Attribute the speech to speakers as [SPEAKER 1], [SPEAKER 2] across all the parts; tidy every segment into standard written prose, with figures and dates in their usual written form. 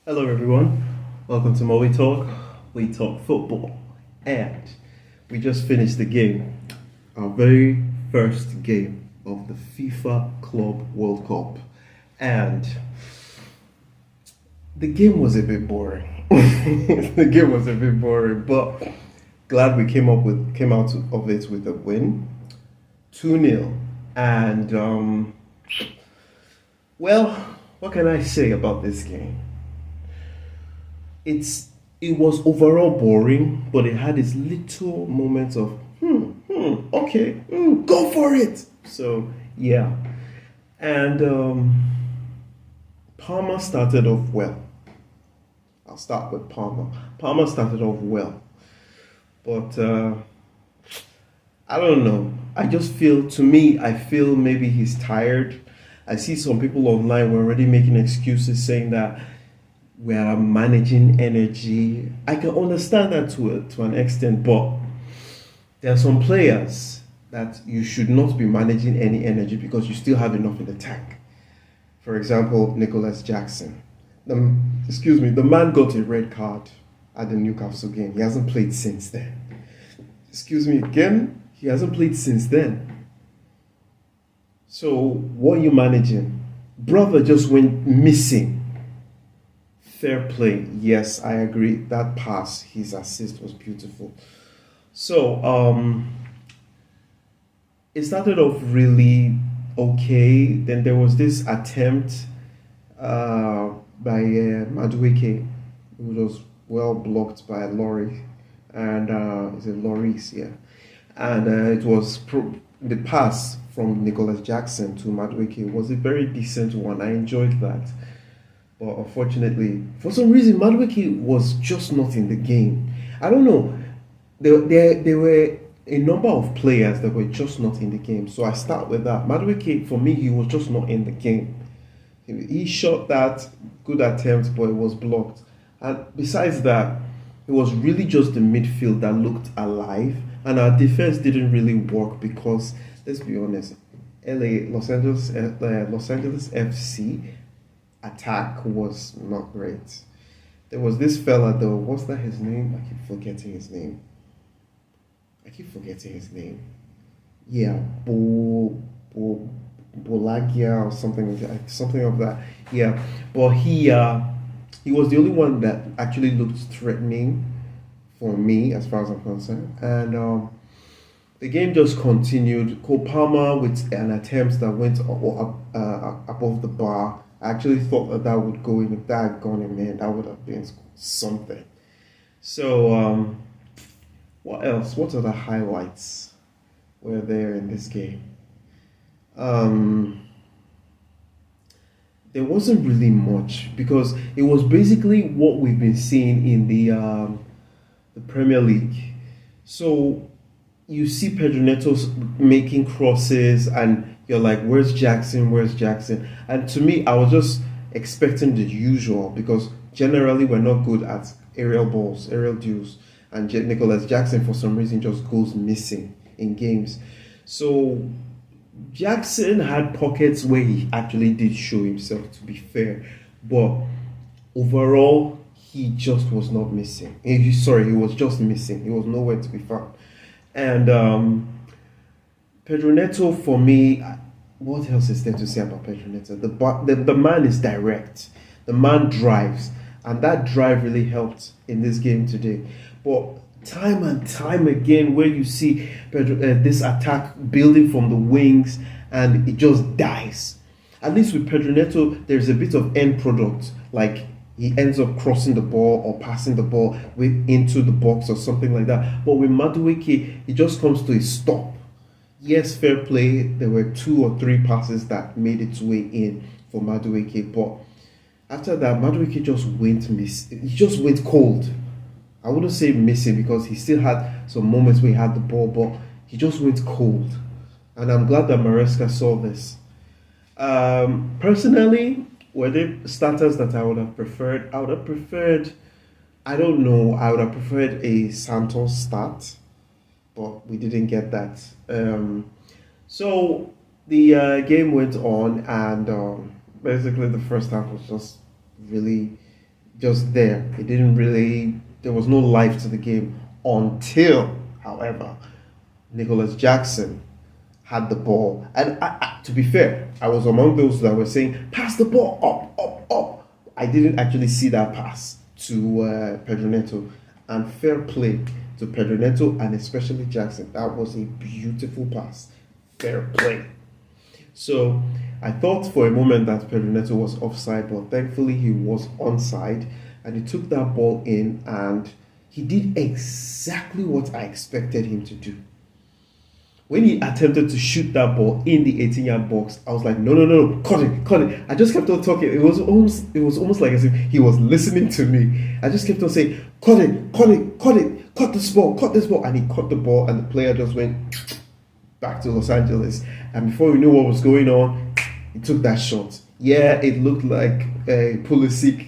[SPEAKER 1] Hello, everyone. Welcome to Moe Talk. We talk football, and we just finished the game, our very first game of the FIFA Club World Cup, and the game was a bit boring. The game was a bit boring, but glad we came out of it with a win, 2-0, and well, what can I say about this game? it's it was overall boring, but it had its little moments of okay, go for it. So yeah, and Palmer started off well. I'll start with Palmer. Palmer started off well, but I don't know. I just feel, to me, I feel maybe he's tired. I see some people online were already making excuses saying that we are managing energy. I can understand that to an extent, but there are some players that you should not be managing any energy because you still have enough in the tank. For example, Nicholas Jackson. The man got a red card at the Newcastle game. He hasn't played since then. Excuse me again, he hasn't played since then. So what are you managing? Brother just went missing. Fair play. Yes, I agree. That pass, his assist was beautiful. So, it started off really okay. Then there was this attempt by Madueke, which was well blocked by Laurie, and is it Loris? Yeah, and the pass from Nicholas Jackson to Madueke was a very decent one. I enjoyed that. But unfortunately, for some reason, Madueke was just not in the game. I don't know. There were a number of players that were just not in the game. So I start with that. Madueke, for me, he was just not in the game. He shot that good attempt, but it was blocked. And besides that, it was really just the midfield that looked alive. And our defense didn't really work because, let's be honest, Los Angeles FC attack was not great. There was this fella though, what's that his name? I keep forgetting his name. Yeah, Bolagia or something of that. Yeah, but he was the only one that actually looked threatening for me as far as I'm concerned. And the game just continued. Cole Palmer with an attempt that went above the bar. I actually thought that would go in. If that had gone in, man, that would have been something. So, what else? What other highlights were there in this game? There wasn't really much because it was basically what we've been seeing in the Premier League. So you see Pedro Neto making crosses, and you're like, "Where's Jackson? Where's Jackson?" And to me, I was just expecting the usual because generally we're not good at aerial balls, aerial duels, and Nicholas Jackson for some reason just goes missing in games. So Jackson had pockets where he actually did show himself, to be fair, but overall he just was not missing. He was just missing. He was nowhere to be found. And Pedro Neto, for me, what else is there to say about Pedro Neto? The man is direct. The man drives, and that drive really helped in this game today. But time and time again, where you see this attack building from the wings, and it just dies. At least with Pedro Neto, there's a bit of end product, like he ends up crossing the ball or passing the ball into the box or something like that. But with Madueke, it just comes to a stop. Yes, fair play. There were 2 or 3 passes that made its way in for Madueke, but after that, Madueke just he just went cold. I wouldn't say missing because he still had some moments where he had the ball, but he just went cold. And I'm glad that Maresca saw this. Personally, were there starters that I would have preferred? I don't know, I would have preferred a Santos start, but we didn't get that. So the game went on, and basically the first half was just really just there. It didn't really, there was no life to the game until, however, Nicholas Jackson had the ball. And to be fair, I was among those that were saying, pass the ball up, up, up. I didn't actually see that pass to Pedro Neto. And fair play to Pedro Neto and especially Jackson. That was a beautiful pass. Fair play. So I thought for a moment that Pedro Neto was offside, but thankfully he was onside and he took that ball in and he did exactly what I expected him to do. When he attempted to shoot that ball in the 18-yard box, I was like, no, no, no, cut it, cut it. I just kept on talking. It was almost like as if he was listening to me. I just kept on saying, cut it, cut it, cut it, cut this ball, cut this ball. And he cut the ball and the player just went back to Los Angeles. And before we knew what was going on, he took that shot. Yeah, it looked like a Pulisic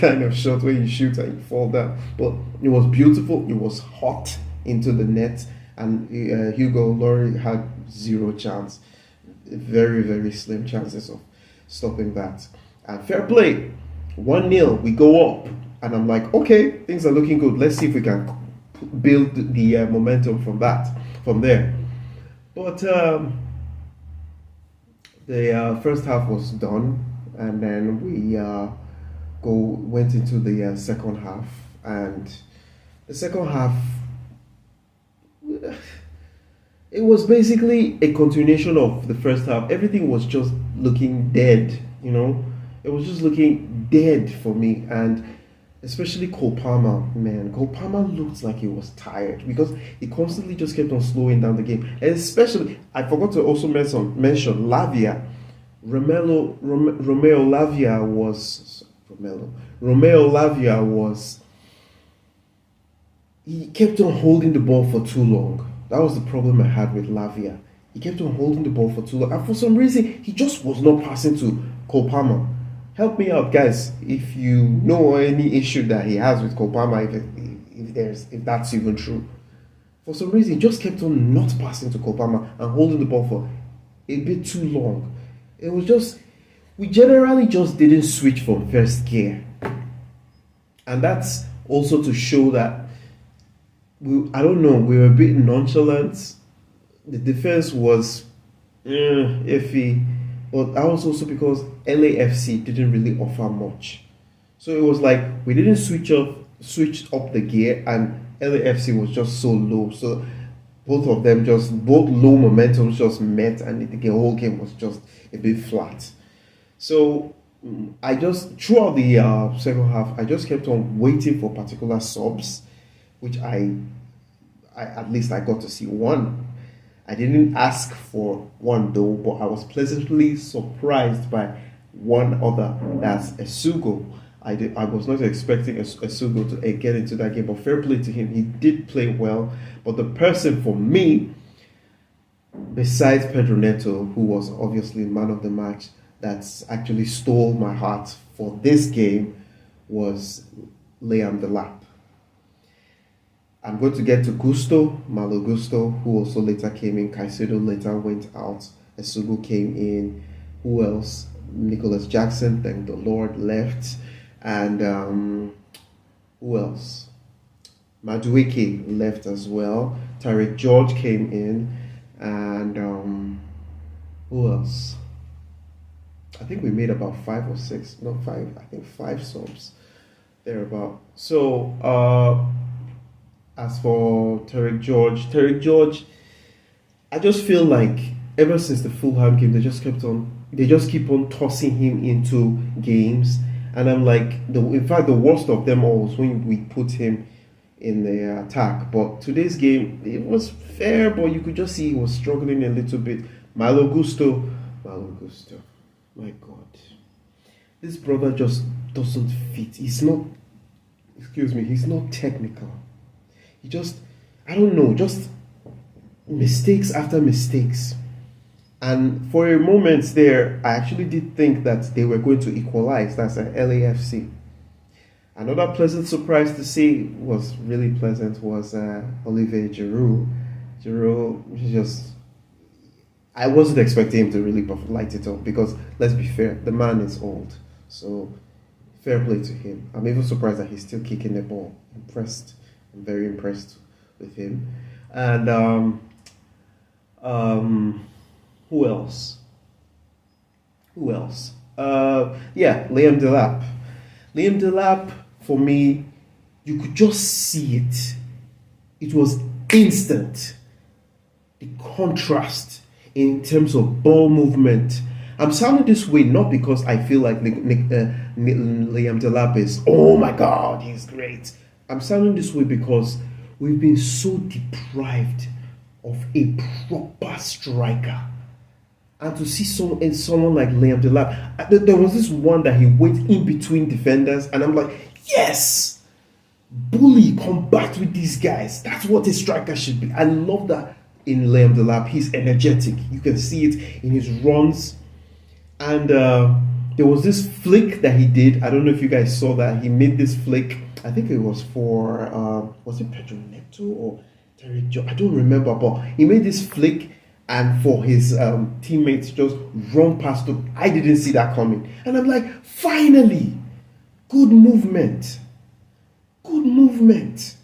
[SPEAKER 1] kind of shot where you shoot and you fall down. But it was beautiful. It was hot into the net. And Hugo Lloris had zero chance. Very, very slim chances of stopping that. And fair play. 1-0. We go up. And I'm like, okay, things are looking good. Let's see if we can build the momentum from there. But the first half was done, and then we went into the second half, and the second half, it was basically a continuation of the first half. Everything was just looking dead, It was just looking dead for me, and especially Cole Palmer, man. Cole Palmer looked like he was tired because he constantly just kept on slowing down the game. And especially, I forgot to also mention Lavia. Romeo Lavia was, he kept on holding the ball for too long. That was the problem I had with Lavia. He kept on holding the ball for too long. And for some reason, he just was not passing to Cole Palmer. Help me out, guys, if you know any issue that he has with Cole Palmer, if that's even true. For some reason, he just kept on not passing to Cole Palmer and holding the ball for a bit too long. It was just, we generally just didn't switch from first gear. And that's also to show that, we were a bit nonchalant. The defense was iffy. But that was also because LAFC didn't really offer much. So it was like we didn't switch up the gear, and LAFC was just so low. So both low momentums just met, and the whole game was just a bit flat. So throughout the second half, I just kept on waiting for particular subs, which I at least I got to see one. I didn't ask for one though, but I was pleasantly surprised by one other. That's Esugo. I was not expecting Esugo to get into that game, but fair play to him. He did play well. But the person for me, besides Pedro Neto, who was obviously man of the match, that's actually stole my heart for this game, was Liam Delap. I'm going to get to Malo Gusto, who also later came in. Caicedo later went out. Esugo came in. Who else? Nicholas Jackson, thank the Lord, left. And who else? Madueke left as well. Tarek George came in. And who else? I think we made about 5 or 6. Not 5. I think 5 subs. Thereabout. So, as for Tarek George, I just feel like ever since the Fulham game, they just keep on tossing him into games, and I'm like, in fact, the worst of them all was when we put him in the attack. But today's game, it was fair, but you could just see he was struggling a little bit. Malo Gusto, my God, this brother just doesn't fit. He's not technical. He just, just mistakes after mistakes. And for a moment there, I actually did think that they were going to equalize. That's an LAFC. Another pleasant surprise to see was really pleasant was Olivier Giroud. Giroud, I wasn't expecting him to really light it up because, let's be fair, the man is old. So fair play to him. I'm even surprised that he's still kicking the ball. Impressed. I'm very impressed with him. And who else? Who else? Yeah, Liam Delap. Liam Delap, for me, you could just see it. It was instant. The contrast in terms of ball movement. I'm sounding this way not because I feel like Liam Delap is, oh my God, he's great. I'm sounding this way because we've been so deprived of a proper striker. And to see someone like Liam Delap, there was this one that he went in between defenders, and I'm like, yes, bully, combat with these guys. That's what a striker should be. I love that in Liam Delap. He's energetic. You can see it in his runs. And there was this flick that he did. I don't know if you guys saw that. He made this flick. I think it was for, was it Pedro Neto or Derek Joe? I don't remember. But he made this flick, and for his teammates just run past him. I didn't see that coming. And I'm like, finally, good movement. Good movement.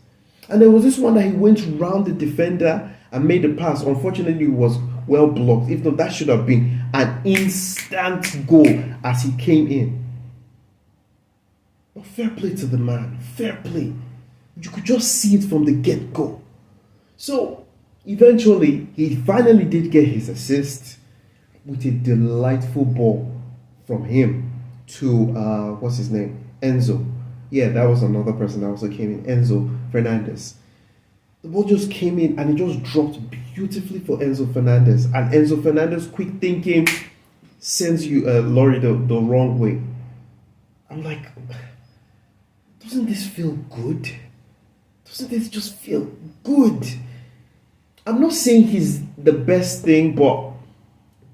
[SPEAKER 1] And there was this one that he went round the defender and made a pass. Unfortunately, it was well blocked. If not, that should have been an instant goal as he came in. But fair play to the man. Fair play. You could just see it from the get-go. So, eventually, he finally did get his assist with a delightful ball from him to, what's his name? Enzo. Yeah, that was another person that also came in. Enzo Fernandez. The ball just came in and it just dropped beautifully for Enzo Fernandez. And Enzo Fernandez, quick thinking, sends you Laurie the wrong way. I'm like, doesn't this feel good? Doesn't this just feel good? I'm not saying he's the best thing, but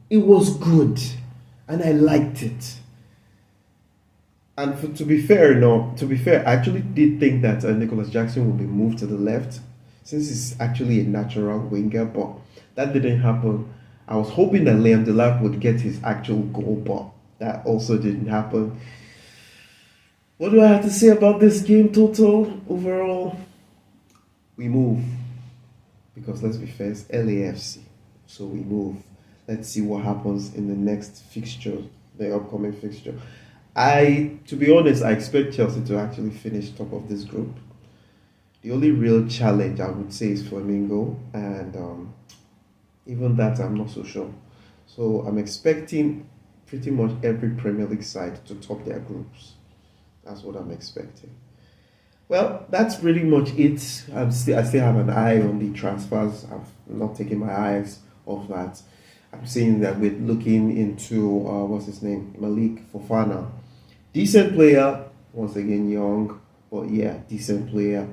[SPEAKER 1] it was good. And I liked it. And to be fair, I actually did think that Nicholas Jackson would be moved to the left, since he's actually a natural winger, but that didn't happen. I was hoping that Liam Delap would get his actual goal, but that also didn't happen. What do I have to say about this game total? Overall, we move. Because let's be fair, it's LAFC. So we move. Let's see what happens in the next fixture, the upcoming fixture. To be honest, I expect Chelsea to actually finish top of this group. The only real challenge I would say is Flamengo, and even that I'm not so sure. So I'm expecting pretty much every Premier League side to top their groups. That's what I'm expecting. Well, that's pretty much it. I still have an eye on the transfers. I've not taken my eyes off that. I'm seeing that we're looking into what's his name, Malik Fofana. Decent player, once again young, but yeah, decent player.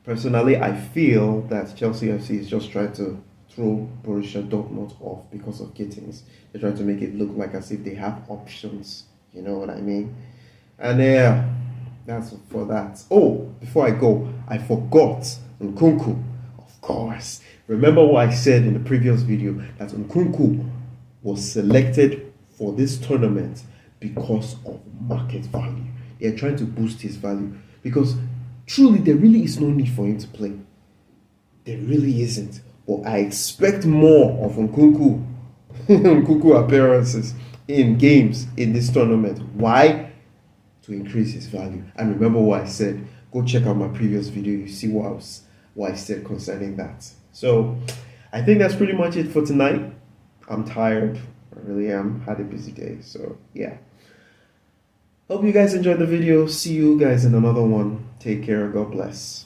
[SPEAKER 1] Personally, I feel that Chelsea FC is just trying to throw Borussia Dortmund off because of Gittins. They're trying to make it look like as if they have options. You know what I mean? And yeah, that's for that. Oh, before I go, I forgot Nkunku. Of course. Remember what I said in the previous video, that Nkunku was selected for this tournament because of market value. They are trying to boost his value because truly there really is no need for him to play. There really isn't. But I expect more of Nkunku Nkunku appearances in games in this tournament. Why? To increase his value. And remember what I said. Go check out my previous video. You see what I said concerning that. So I think that's pretty much it for tonight. I'm tired. I really am. Had a busy day. So yeah. Hope you guys enjoyed the video. See you guys in another one. Take care. God bless.